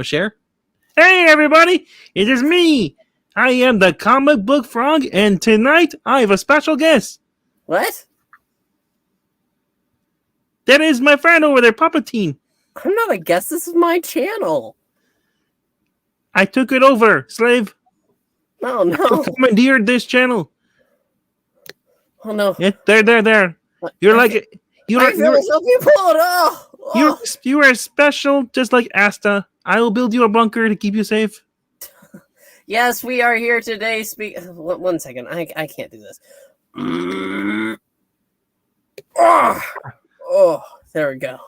Share. Hey everybody, it is me. I am the comic book frog, and tonight I have a special guest. What? That is my friend over there, Palpatine. I'm not a guest. This is my channel. I took it over, slave. Oh no! I commandeered this channel. Oh no! There. You're like you pulled. You are special, just like Asta. I will build you a bunker to keep you safe. Yes, we are here today. One second. I can't do this. Oh, there we go.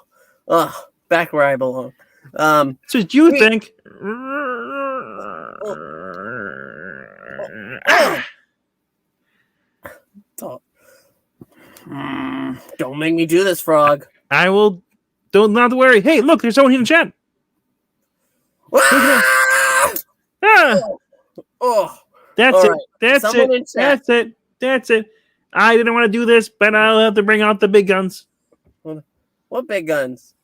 Oh, back where I belong. So you think? Don't make me do this, frog. I will. Don't not worry. Hey, look, there's someone here in the chat. That's it. That's it. I didn't want to do this, but I'll have to bring out the big guns. What big guns?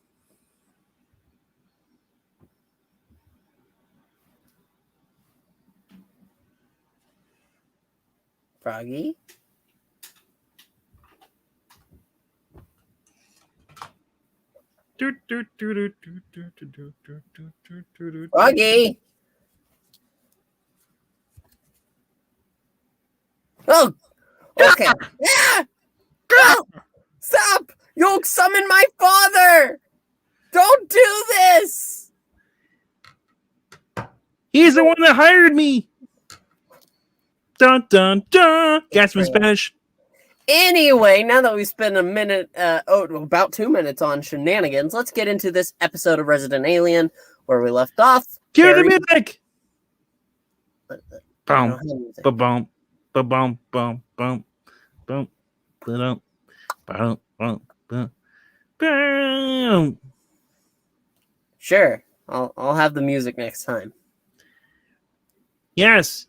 Froggy? Froggy! Oh! Okay. Yeah! No! Stop! You'll summon my father! Don't do this! He's the one that hired me! Dun dun dun! Gasp in Spanish. Anyway, now that we spent about 2 minutes on shenanigans, let's get into this episode of Resident Alien where we left off. Cue the music! Boom, ba-boom, ba-boom, boom, boom, boom, ba-dum, ba-dum, boom, boom, boom. Sure, I'll have the music next time. Yes.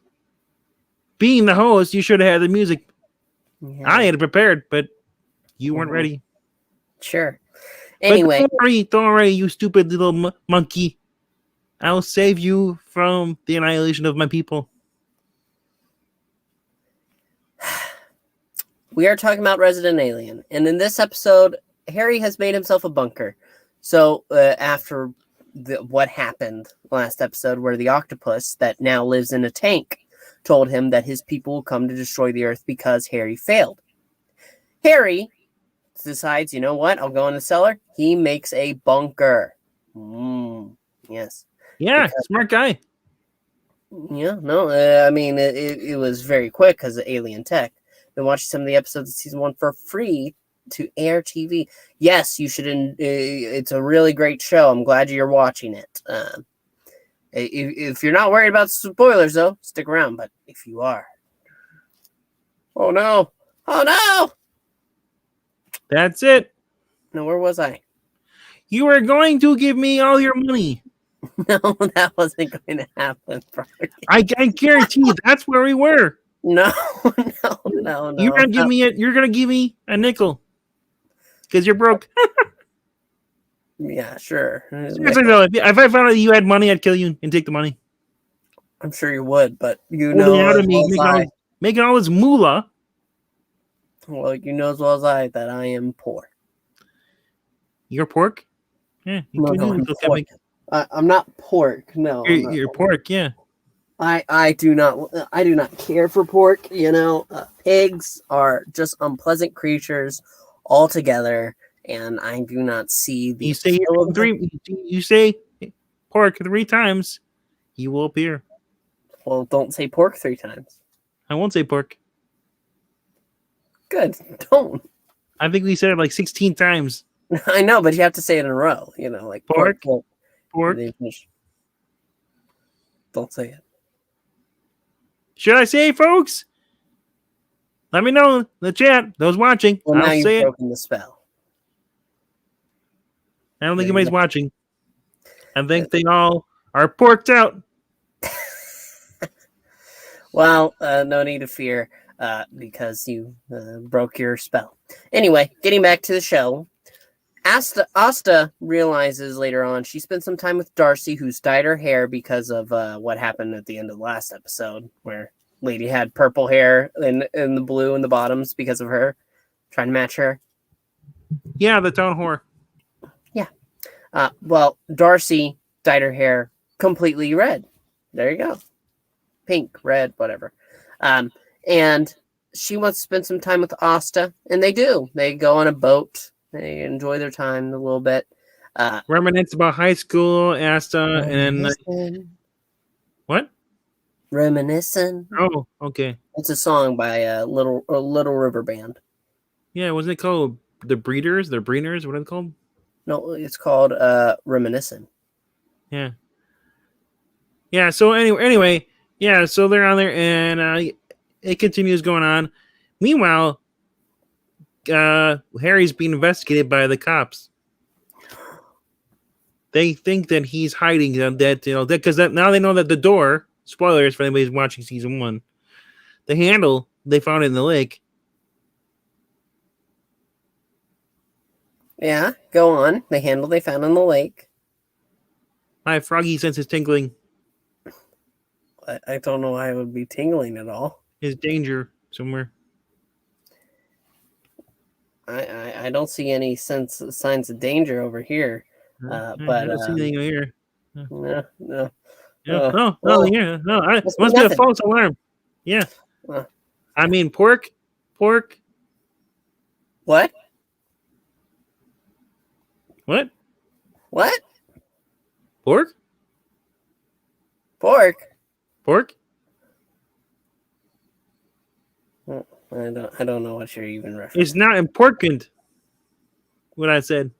Being the host, you should have had the music. Yeah. I had it prepared, but you weren't ready. Sure. Anyway. Don't worry, you stupid little monkey. I'll save you from the annihilation of my people. We are talking about Resident Alien. And in this episode, Harry has made himself a bunker. So after what happened last episode where the octopus that now lives in a tank told him that his people will come to destroy the Earth because Harry failed. Harry decides, you know what? I'll go in the cellar. He makes a bunker. Yes. Yeah, smart guy. Yeah, no, I mean, it was very quick because of alien tech. Been watching some of the episodes of season 1 for free to Air TV. Yes, you should. It's a really great show. I'm glad you're watching it. If you're not worried about spoilers, though, stick around. But if you are, oh no! That's it. No, where was I? You were going to give me all your money. No, that wasn't going to happen, Froggy. I guarantee you, that's where we were. No. You're gonna give me You're gonna give me a nickel because you're broke. Yeah, sure. Seriously though, if I found out you had money, I'd kill you and take the money. I'm sure you would, but you know out of me making all this moolah. Well, you know as well as I that I am poor. You're pork? Yeah, I'm not pork. No, you're pork. Yeah. I do not care for pork. You know, pigs are just unpleasant creatures altogether. And I do not see the. You say pork 3 times, he will appear. Well, don't say pork 3 times. I won't say pork. Good, don't. I think we said it like 16 times. I know, but you have to say it in a row. You know, like pork. Don't say it. Should I say it, folks? Let me know in the chat. Those watching. Well, now I'll say you've broken the spell. I don't think anybody's watching. I think they all are porked out. Well, no need to fear because you broke your spell. Anyway, getting back to the show. Asta realizes later on she spent some time with Darcy, who's dyed her hair because of what happened at the end of the last episode, where Lady had purple hair and the blue in the bottoms because of her, trying to match her. Yeah, the town whore. Yeah. Well, Darcy dyed her hair completely red. There you go. Pink, red, whatever. And she wants to spend some time with Asta, and they do. They go on a boat. They enjoy their time a little bit. Reminisce about high school, Asta, and what? Reminiscing. Oh, okay. It's a song by a Little River Band. Yeah, wasn't it called The Breeders? The Breeders? What are they called? No, it's called Reminiscing. Yeah. Yeah, so anyway, yeah, so they're on there, and it continues going on. Meanwhile, Harry's being investigated by the cops. They think that he's hiding that because now they know that the door, spoilers for anybody who's watching season 1, the handle, they found it in the lake. Yeah, go on. The handle they found in the lake. My froggy sense is tingling. I don't know why it would be tingling at all. There's danger somewhere. I don't see any signs of danger over here. But I don't see anything here. No. Yeah. Yeah. No, it must be a false alarm. Yeah. I mean, pork. What? What? What? Pork? Pork? Pork? I don't know what you're even referencing. It's not important. What I said.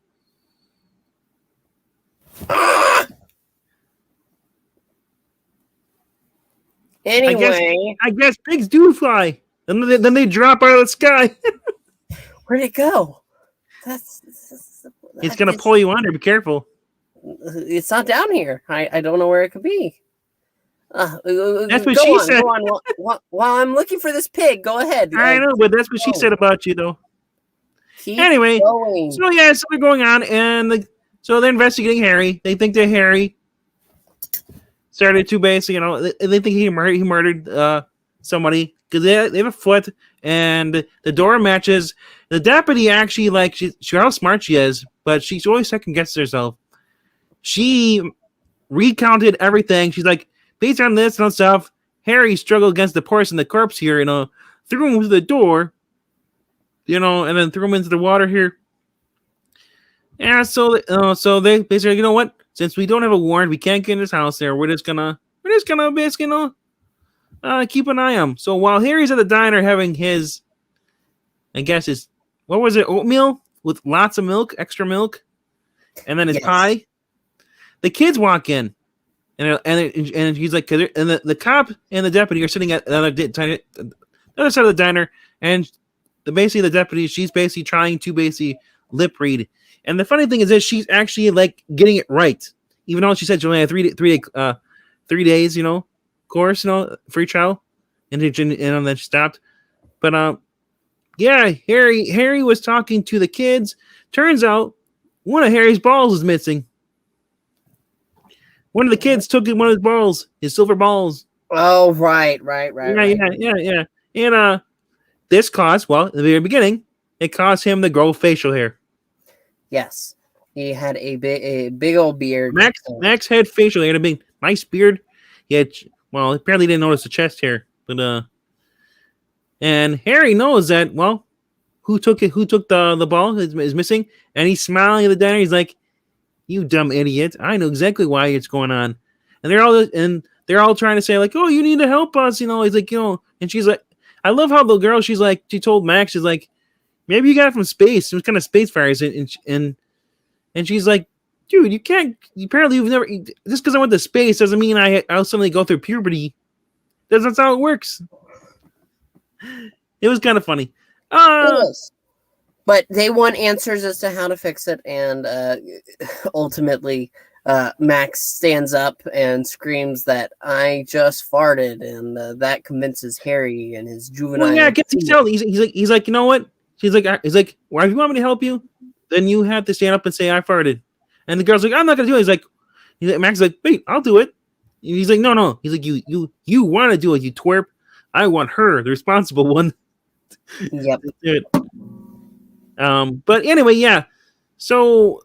Anyway, I guess pigs do fly. And then they drop out of the sky. Where'd it go? It's gonna pull you under. Be careful. It's not down here. I don't know where it could be. That's what she said. Go on. While I'm looking for this pig, go ahead. I know, but that's what she said about you, though. Keep anyway, going. so they're going on, and so they're investigating Harry. They think that Harry started to basically, they think he murdered somebody because they have a foot, and the door matches. The deputy actually, how smart she is, but she's always second guesses herself. She recounted everything. She's like, based on this and stuff, Harry struggled against the person, the corpse here, threw him through the door, and then threw him into the water here. And so they basically, what? Since we don't have a warrant, we can't get in his house there. We're just gonna basically, keep an eye on him. So while Harry's at the diner having his, I guess what was it, oatmeal with lots of milk, extra milk, and then his pie, the kids walk in. And he's like, and the cop and the deputy are sitting at the other side of the diner, and basically the deputy, she's basically trying to lip read. And the funny thing is that she's actually getting it right, even though she said she only had 3 days, course, free trial, and then she stopped. But Harry was talking to the kids. Turns out one of Harry's balls is missing. One of the kids took one of his balls, his silver balls. Oh, right. Yeah. And this caused, at the very beginning, it caused him to grow facial hair. Yes. He had a big old beard. Max had facial hair, a big, nice beard. He had, apparently didn't notice the chest hair. But, and Harry knows that, who took the ball is missing. And he's smiling at the diner. He's like, you dumb idiot! I know exactly why it's going on, and they're all trying to say oh, you need to help us, He's like, and she's like, I love how the girl, she told Max, she's like, maybe you got it from space. It was kind of space fires, and she's like, dude, you can't. Apparently, you've never just because I went to space doesn't mean I'll suddenly go through puberty. That's how it works. It was kind of funny. It was. But they want answers as to how to fix it, and ultimately, Max stands up and screams that I just farted, and that convinces Harry and his juvenile. Well, yeah, I guess he's like, you know what? He's like, well, if you want me to help you, then you have to stand up and say I farted. And the girl's like, I'm not gonna do it. Max is like, wait, I'll do it. And he's like, no. He's like, you want to do it, you twerp. I want her, the responsible one. Yep. But anyway, yeah. So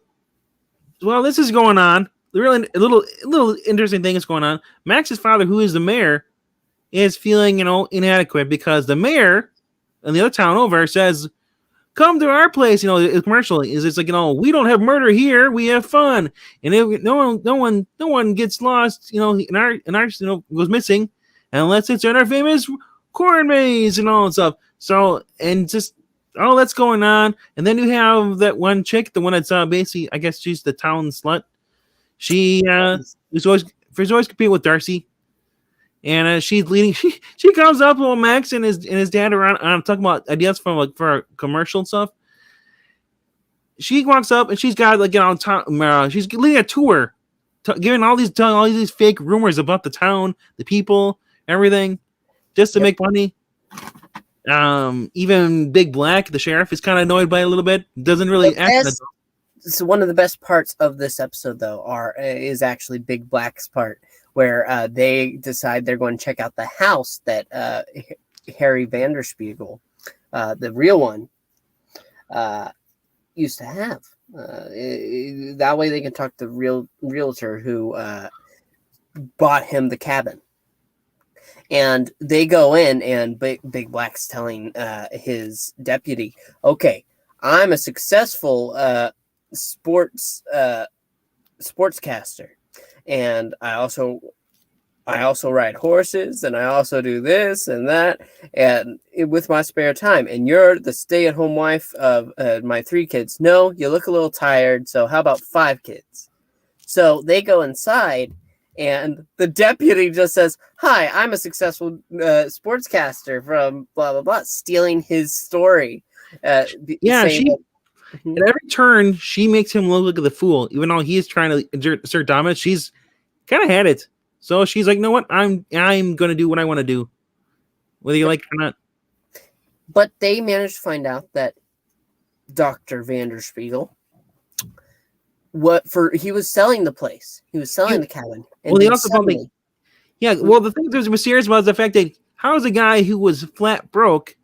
while this is going on, really a little interesting thing is going on. Max's father, who is the mayor, is feeling inadequate because the mayor in the other town over says, come to our place, the commercial is it's like, we don't have murder here, we have fun. And if no one gets lost, in our goes missing unless it's in our famous corn maze and all that stuff. So, and just all that's going on. And then you have that one chick, the one that's basically, I guess she's the town slut. She is always competing with Darcy. And she's leading. She comes up with Max and his dad around. Talking about ideas for a commercial and stuff. She walks up and she's got she's leading a tour, giving all these fake rumors about the town, the people, everything, just to make money. Even Big Black, the sheriff, is kind of annoyed by it a little bit. Doesn't really act. So one of the best parts of this episode, though, is actually Big Black's part, where they decide they're going to check out the house that Harry Vanderspiegel, the real one, used to have. That way they can talk to the realtor who bought him the cabin. And they go in, and Big Black's telling his deputy, okay, I'm a successful sportscaster. And I also ride horses, and I also do this and that, and with my spare time. And you're the stay-at-home wife of my 3 kids. No, you look a little tired. So how about 5 kids? So they go inside, and the deputy just says, "Hi, I'm a successful sportscaster from blah blah blah," stealing his story. At every turn, she makes him look like the fool, even though he is trying to assert dominance. She's kind of had it, so she's like, "You know what? I'm going to do what I want to do, whether you like it or not." But they managed to find out that Dr. Vanderspiegel, he was selling the place, he was selling the cabin. And well, the thing that was mysterious about the fact that how is a guy who was flat broke,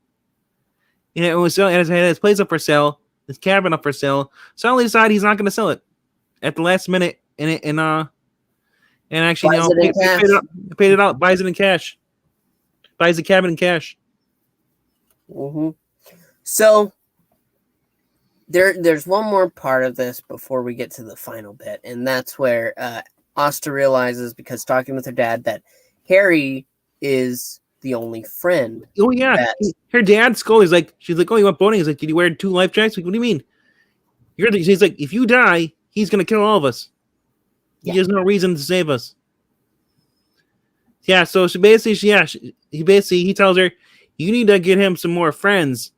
and was selling, had his place up for sale, his cabin up for sale, suddenly decide he's not going to sell it at the last minute, and actually paid it out, buys it in cash, buys the cabin in cash. Mm-hmm. So there's one more part of this before we get to the final bit, and that's where Asta realizes, because talking with her dad, that Harry is the only friend. Oh yeah, her dad's school is like, she's like, "Oh, you went boating?" He's like, "Did you wear 2 life jackets?" Like, what do you mean? She's like, "If you die, he's gonna kill all of us. Yeah. He has no reason to save us." Yeah, so he tells her, "You need to get him some more friends,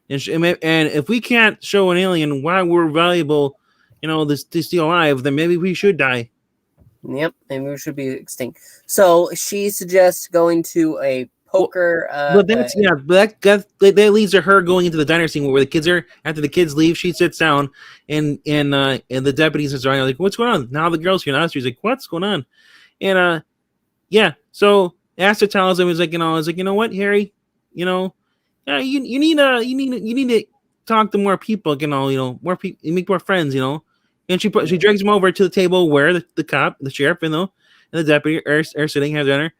and if we can't show an alien why we're valuable, to stay alive, then maybe we should die." Yep, maybe we should be extinct. So she suggests going to a poker. But that leads to her going into the diner scene where the kids are. After the kids leave, she sits down, and the deputies are like, "What's going on?" Now the girl's here. Now she's like, "What's going on?" And so Asta tells him, "You know what, Harry, you need to talk to more people, more people, make more friends, And she drags him over to the table where the cop, the sheriff, and the deputy are sitting, have dinner,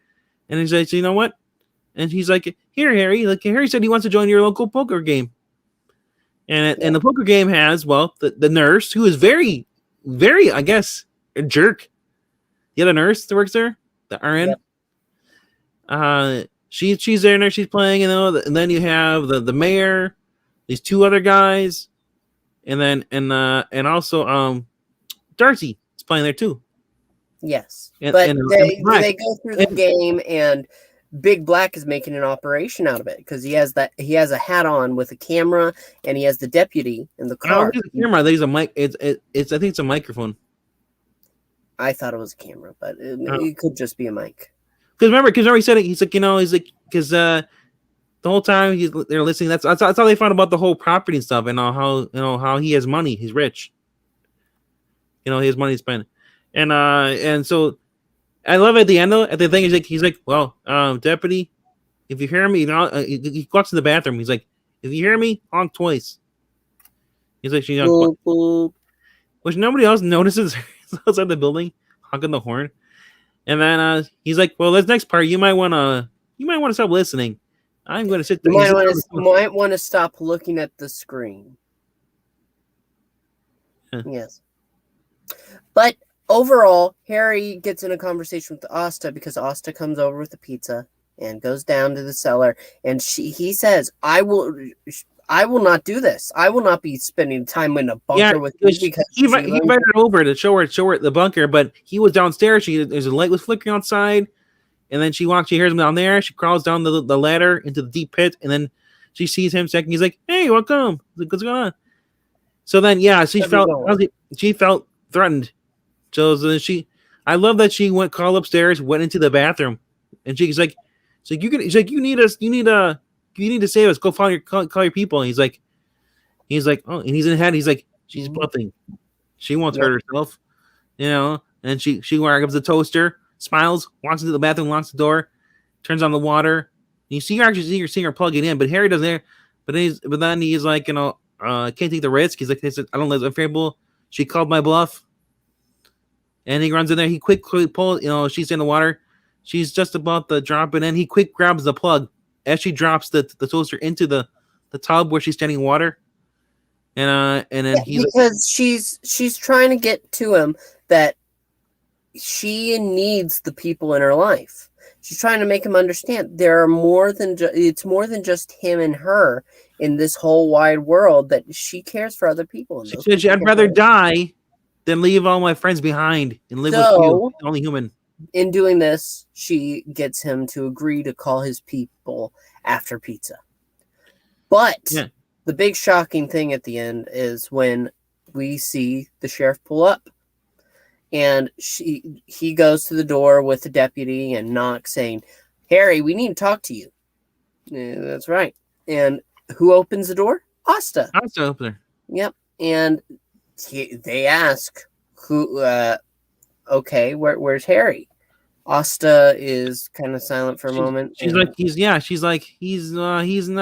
and he's like, "You know what?" And he's like, "Here, Harry. Like, Harry said he wants to join your local poker game." And the poker game has, the nurse, who is very, very, I guess, a jerk. The other nurse that works there, the RN. Yep. She's there, and she's playing, and then you have the mayor, these 2 other guys, and then and also Darcy is playing there too. Yes, they go through the game, and Big Black is making an operation out of it because he has a hat on with a camera, and he has the deputy in the car. The camera. There's a mic. I think it's a microphone. I thought it was a camera, but it could just be a mic. Because remember he said it. He's like, because the the whole time they're listening. That's how they found about the whole property and stuff, and how he has money. He's rich. He has money to spend, and so I love at the end though. At the thing, he's like, well, deputy, if you hear me, he walks to the bathroom. He's like, if you hear me, honk twice. He's like, Boop, boop. which nobody else notices outside the building, honking the horn. And then he's like, well, this next part, you might want to stop listening. I'm going to sit there. You might want to stop looking at the screen. Yeah. Yes. But overall, Harry gets in a conversation with Asta because Asta comes over with the pizza and goes down to the cellar, and he says, I will not do this. I will not be spending time in a bunker with you because he invited her over to show her the bunker, but he was downstairs. There's a light was flickering outside, and then she hears him down there. She crawls down the ladder into the deep pit, and then she sees him second. He's like, hey, welcome. What's going on? So then, she felt threatened. So then I love that she called upstairs, went into the bathroom, and she's like, you need to save us. Go call your people. And he's like, oh, and he's in head. He's like, she's bluffing. She won't hurt herself, And she grabs the toaster, smiles, walks into the bathroom, locks the door, turns on the water. And you see her plug it in, but Harry doesn't. But then he's like, can't take the risk. He's like, I don't live unfavorable. She called my bluff. And he runs in there. He quickly pulls, she's in the water. She's just about to drop it in. He quick grabs the plug as she drops the toaster into the tub where she's standing in water. And then because she's trying to get to him that she needs the people in her life. She's trying to make him understand there are more than it's more than just him and her in this whole wide world, that she cares for other people. She said, I'd rather die than leave all my friends behind and live with you, the only human. In doing this, she gets him to agree to call his people after pizza. But the big shocking thing at the end is when we see the sheriff pull up, and he goes to the door with the deputy and knocks, saying, Harry, we need to talk to you. Yeah, that's right. And who opens the door? Asta. Asta opens her. Yep. And they ask, "Who? Okay, where's Harry?" Asta is kind of silent for a moment. She's like, he's not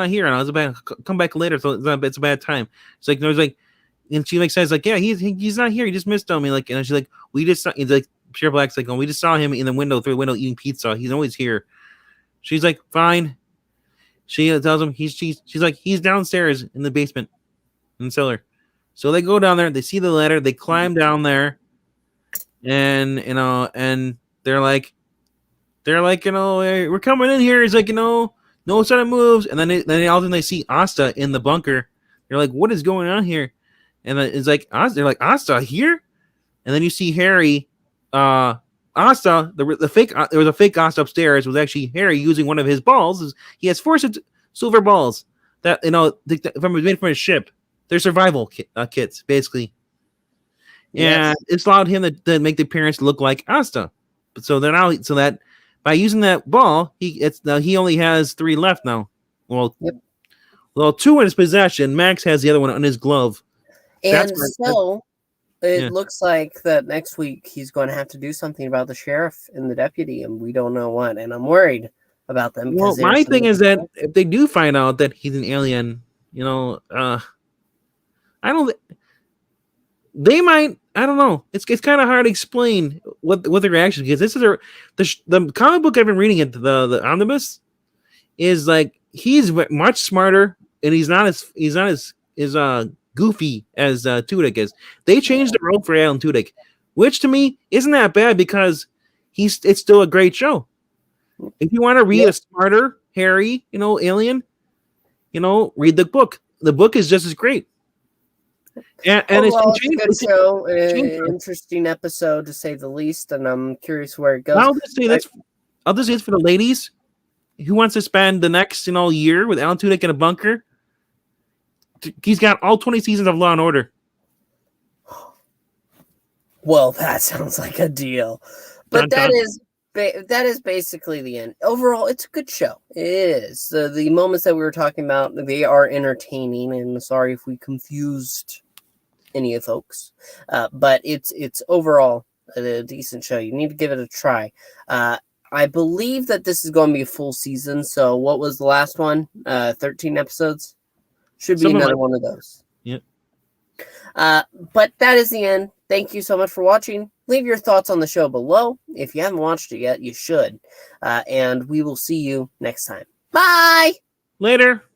here. And I was about to come back later, so it's a bad time. It's like there's like, and she makes sense. Like, yeah, he's not here. He just missed on me. Like, and she's like, we just saw. It's like Sheriff Black's like, we just saw him in the window through the window eating pizza. He's always here. She's like, fine. She tells him she's like, he's downstairs in the basement, in the cellar. So they go down there. They see the ladder. They climb down there, and and they're like, we're coming in here. He's like, no sudden moves. And then all of a sudden they see Asta in the bunker. They're like, what is going on here? And then it's like, they're like, Asta here? And then you see Harry, Asta, the fake, there was a fake Asta upstairs. It was actually Harry using one of his balls. He has 4 silver balls that, made from his ship. They're survival kits, basically. And it's allowed him to make the appearance look like Asta. So that by using that ball, he only has 3 left now. Well, 2 in his possession. Max has the other one on his glove. And it looks like that next week he's going to have to do something about the sheriff and the deputy, and we don't know what. And I'm worried about them. Well, my thing is that if they do find out that he's an alien, they might. I don't know. It's kind of hard to explain what the reaction, because this is the comic book I've been reading it, the omnibus, is like he's much smarter and he's not as goofy as Tudyk is. They changed the role for Alan Tudyk, which to me isn't that bad because it's still a great show. If you want to read a smarter Harry, alien, read the book. The book is just as great. And it's a good show, an interesting episode to say the least, and I'm curious where it goes. I'll just say it's for the ladies who wants to spend the next year with Alan Tudyk in a bunker. He's got all 20 seasons of Law and Order. Well, that sounds like a deal. But that is that is basically the end. Overall, it's a good show. It is. The moments that we were talking about, they are entertaining, and sorry if we confused any of folks. But it's overall a decent show. You need to give it a try. I believe that this is going to be a full season. So what was the last one? 13 episodes? Should be another one of those. Yep. But that is the end. Thank you so much for watching. Leave your thoughts on the show below. If you haven't watched it yet, you should. And we will see you next time. Bye! Later.